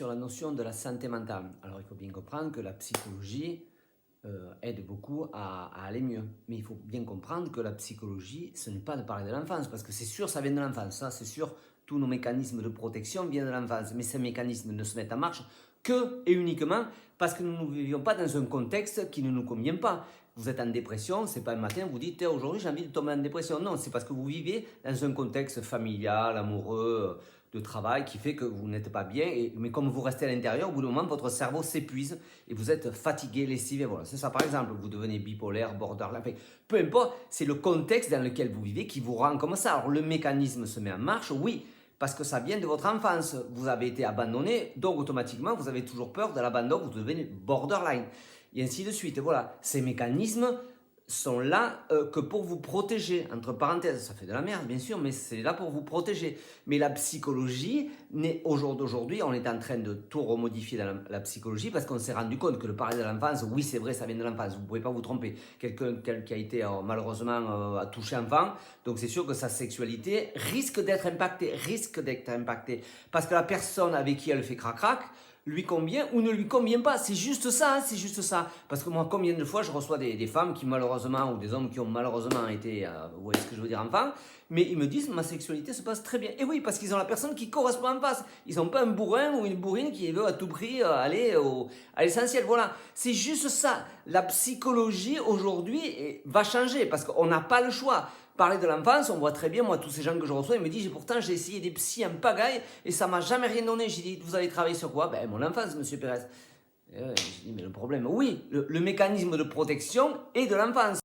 Sur la notion de la santé mentale, alors il faut bien comprendre que la psychologie aide beaucoup à aller mieux. Mais il faut bien comprendre que la psychologie, ce n'est pas de parler de l'enfance, parce que c'est sûr, ça vient de l'enfance, ça c'est sûr, tous nos mécanismes de protection viennent de l'enfance. Mais ces mécanismes ne se mettent en marche que et uniquement parce que nous ne vivions pas dans un contexte qui ne nous convient pas. Vous êtes en dépression, c'est pas le matin, vous dites aujourd'hui j'ai envie de tomber en dépression. Non, c'est parce que vous vivez dans un contexte familial, amoureux, de travail qui fait que vous n'êtes pas bien. Mais comme vous restez à l'intérieur, au bout d'un moment, votre cerveau s'épuise et vous êtes fatigué, lessivé. Voilà, c'est ça par exemple. Vous devenez bipolaire, borderline. Enfin, peu importe, c'est le contexte dans lequel vous vivez qui vous rend comme ça. Alors le mécanisme se met en marche, oui, parce que ça vient de votre enfance. Vous avez été abandonné, donc automatiquement, vous avez toujours peur de l'abandon, vous devenez borderline. Et ainsi de suite. Voilà, ces mécanismes sont là que pour vous protéger, entre parenthèses, ça fait de la merde bien sûr, mais c'est là pour vous protéger. Mais la psychologie, au jour d'aujourd'hui, on est en train de tout remodifier dans la psychologie parce qu'on s'est rendu compte que le parler de l'enfance, oui c'est vrai, ça vient de l'enfance, vous ne pouvez pas vous tromper. Quelqu'un qui a été malheureusement touché enfant, donc c'est sûr que sa sexualité risque d'être impactée, parce que la personne avec qui elle fait crac-crac, lui convient ou ne lui convient pas. C'est juste ça, hein, c'est juste ça. Parce que moi, combien de fois je reçois des femmes qui malheureusement, ou des hommes qui ont malheureusement été, vous voyez ce que je veux dire, enfant, mais ils me disent ma sexualité se passe très bien. Et oui, parce qu'ils ont la personne qui correspond en face. Ils n'ont pas un bourrin ou une bourrine qui veut à tout prix aller à l'essentiel. Voilà, c'est juste ça. La psychologie aujourd'hui va changer parce qu'on n'a pas le choix. Parler de l'enfance, on voit très bien, moi, tous ces gens que je reçois, ils me disent, pourtant, j'ai essayé des psys en pagaille et ça m'a jamais rien donné. J'ai dit, vous allez travailler sur quoi? Ben, mon enfance, monsieur Pérez. J'ai dit, mais le problème, oui, le mécanisme de protection est de l'enfance.